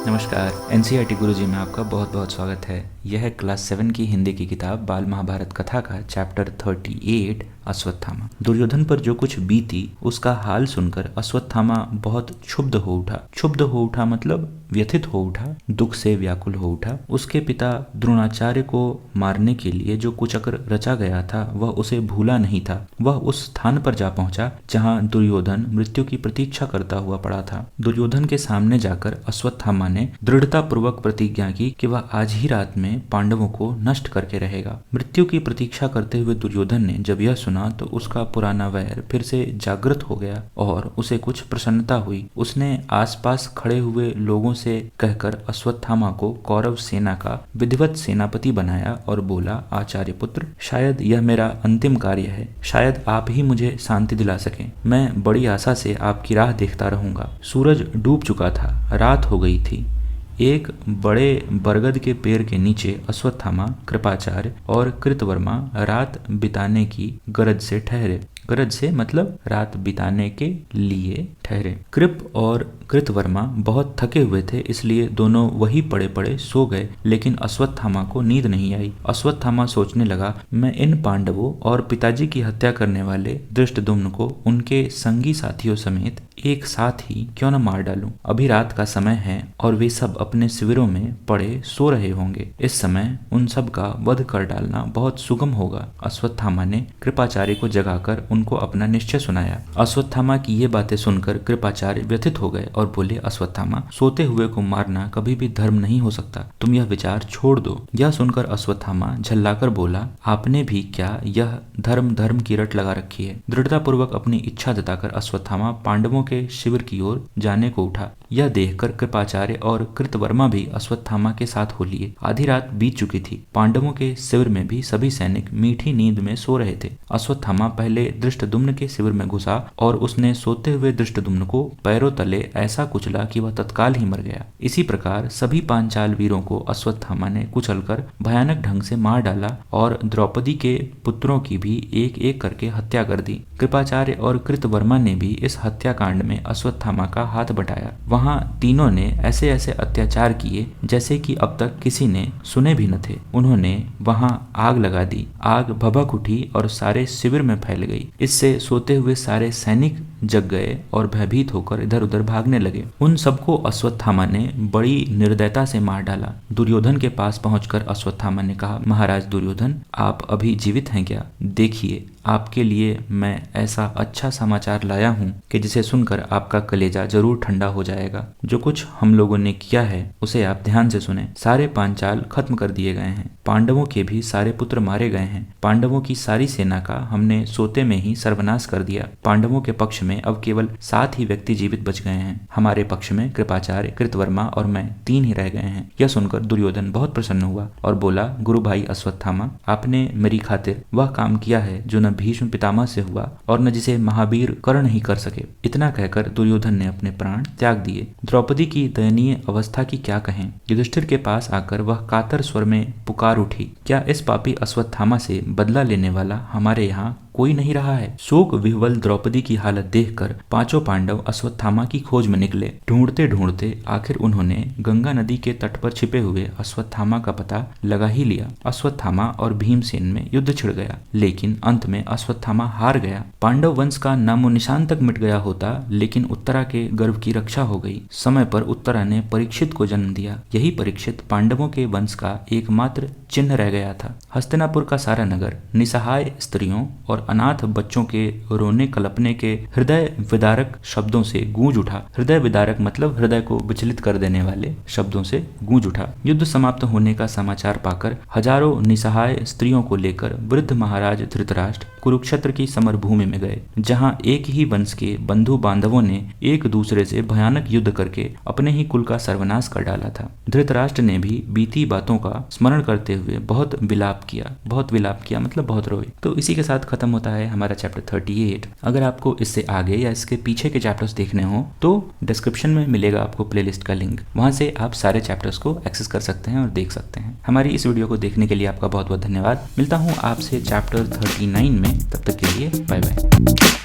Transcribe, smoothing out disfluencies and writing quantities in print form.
नमस्कार। एनसीईआरटी गुरुजी में आपका बहुत बहुत स्वागत है। यह है क्लास 7 की हिंदी की किताब बाल महाभारत कथा का चैप्टर 38 अश्वत्थामा। दुर्योधन पर जो कुछ बीती उसका हाल सुनकर अश्वत्थामा बहुत क्षुब्ध हो उठा। क्षुब्ध हो उठा मतलब व्यथित हो उठा, दुख से व्याकुल हो उठा। उसके पिता द्रोणाचार्य को मारने के लिए जो कुचक्र रचा गया था वह उसे भूला नहीं था। वह उस स्थान पर जा पहुंचा जहां दुर्योधन मृत्यु की प्रतीक्षा करता हुआ पड़ा था। दुर्योधन के सामने जाकर अश्वत्थामा ने दृढ़ता पूर्वक प्रतिज्ञा की कि वह आज ही रात में पांडवों को नष्ट करके रहेगा। मृत्यु की प्रतीक्षा करते हुए दुर्योधन ने जब यह सुना तो उसका पुराना वैर फिर से जागृत हो गया और उसे कुछ प्रसन्नता हुई। उसने आसपास खड़े हुए लोगों से कहकर अश्वत्थामा को कौरव सेना का विधिवत सेनापति बनाया और बोला, आचार्य पुत्र, शायद यह मेरा अंतिम कार्य है। शायद आप ही मुझे शांति दिला सकें। मैं बड़ी आशा से आपकी राह देखता रहूंगा। सूरज डूब चुका था, रात हो गई थी। एक बड़े बरगद के पेड़ के नीचे अश्वत्थामा, कृपाचार्य और कृतवर्मा रात बिताने की गरज से ठहरे। गरज से मतलब रात बिताने के लिए ठहरे। कृप और कृतवर्मा बहुत थके हुए थे, इसलिए दोनों वही पड़े पड़े सो गए। लेकिन अश्वत्थामा को नींद नहीं आई। अश्वत्थामा सोचने लगा, मैं इन पांडवों और पिताजी की हत्या करने वाले धृष्टद्युम्न को उनके संगी साथियों समेत एक साथ ही क्यों न मार डालूं। अभी रात का समय है और वे सब अपने शिविरों में पड़े सो रहे होंगे। इस समय उन सब का वध कर डालना बहुत सुगम होगा। अश्वत्थामा ने कृपाचार्य को जगाकर उनको अपना निश्चय सुनाया। अश्वत्थामा की ये बातें सुनकर कृपाचार्य व्यथित हो गए और बोले, अश्वत्थामा, सोते हुए को मारना कभी भी धर्म नहीं हो सकता। तुम यह विचार छोड़ दो। यह सुनकर अश्वत्थामा झल्लाकर बोला, आपने भी क्या यह धर्म की रट लगा रखी है। दृढ़तापूर्वक अपनी इच्छा जताकर अश्वत्थामा पांडवों के शिविर की ओर जाने को उठा। यह देखकर कृपाचार्य और कृतवर्मा भी अश्वत्थामा के साथ हो लिए। आधी रात बीत चुकी थी। पांडवों के शिविर में भी सभी सैनिक मीठी नींद में सो रहे थे। अश्वत्थामा पहले धृष्टद्युम्न के शिविर में घुसा और उसने सोते हुए धृष्टद्युम्न को पैरों तले ऐसा कुचला कि वह तत्काल ही मर गया। इसी प्रकार सभी पांचाल वीरों को अश्वत्थामा ने कुचलकर भयानक ढंग से मार डाला और द्रौपदी के पुत्रों की भी एक एक करके हत्या कर दी। कृपाचार्य और कृतवर्मा ने भी इस हत्याकांड में अश्वत्थामा का हाथ बटाया। वहां तीनों ने ऐसे ऐसे अत्याचार किए जैसे कि अब तक किसी ने सुने भी न थे। उन्होंने वहां आग लगा दी। आग भभक उठी और सारे शिविर में फैल गई। इससे सोते हुए सारे सैनिक जग गए और भयभीत होकर इधर उधर भागने लगे। उन सबको अश्वत्थामा ने बड़ी निर्दयता से मार डाला। दुर्योधन के पास पहुंचकर अश्वत्थामा ने कहा, महाराज दुर्योधन, आप अभी जीवित हैं क्या? देखिए, आपके लिए मैं ऐसा अच्छा समाचार लाया हूँ कि जिसे सुनकर आपका कलेजा जरूर ठंडा हो जाएगा। जो कुछ हम लोगों ने किया है उसे आप ध्यान से सुने। सारे पांचाल खत्म कर दिए गए हैं। पांडवों के भी सारे पुत्र मारे गए हैं। पांडवों की सारी सेना का हमने सोते में ही सर्वनाश कर दिया। पांडवों के पक्ष में अब केवल 7 ही व्यक्ति जीवित बच गए हैं। हमारे पक्ष में कृपाचार्य, कृतवर्मा और मैं 3 ही रह गए हैं। यह सुनकर दुर्योधन बहुत प्रसन्न हुआ और बोला, गुरु भाई अश्वत्थामा, आपने मेरी खातिर वह काम किया है जो न भीष्म पितामह से हुआ और न जिसे महावीर कर्ण ही कर सके। इतना कहकर दुर्योधन ने अपने प्राण त्याग दिए। द्रौपदी की दयनीय अवस्था की क्या कहें। युधिष्ठिर के पास आकर वह कातर स्वर में पुकार उठी, क्या इस पापी अश्वत्थामा से बदला लेने वाला हमारे यहाँ कोई नहीं रहा है? शोक विह्वल द्रौपदी की हालत देखकर 5 पांडव अश्वत्थामा की खोज में निकले। ढूंढते ढूंढते आखिर उन्होंने गंगा नदी के तट पर छिपे हुए अश्वत्थामा का पता लगा ही लिया। अश्वत्थामा और भीमसेन में युद्ध छिड़ गया, लेकिन अंत में अश्वत्थामा हार गया। पांडव वंश का नामो निशान तक मिट गया होता, लेकिन उत्तरा के गर्भ की रक्षा हो गई। समय पर उत्तरा ने परीक्षित को जन्म दिया। यही परीक्षित पांडवों के वंश का एकमात्र चिन्ह रह गया था। हस्तिनापुर का सारा नगर निसहाय स्त्रियों और अनाथ बच्चों के रोने कलपने के हृदय विदारक शब्दों से गूंज उठा। हृदय विदारक मतलब हृदय को विचलित कर देने वाले शब्दों से गूंज उठा। युद्ध समाप्त होने का समाचार पाकर हजारों निसहाय स्त्रियों को लेकर वृद्ध महाराज धृतराष्ट्र कुरुक्षेत्र की समर भूमि में गए, जहां एक ही वंश के बंधु बांधवों ने एक दूसरे से भयानक युद्ध करके अपने ही कुल का सर्वनाश कर डाला था। धृतराष्ट्र ने भी बीती बातों का स्मरण करते हुए बहुत विलाप किया मतलब बहुत रोए। तो इसी के साथ खत्म होता है हमारा चैप्टर 38। अगर आपको इससे आगे या इसके पीछे के चैप्टर्स देखने हो तो डिस्क्रिप्शन में मिलेगा आपको प्लेलिस्ट का लिंक। वहां से आप सारे चैप्टर्स को एक्सेस कर सकते हैं और देख सकते हैं। हमारी इस वीडियो को देखने के लिए आपका बहुत बहुत धन्यवाद। मिलता हूँ आपसे चैप्टर 39 में। तब तक के लिए बाय बाय।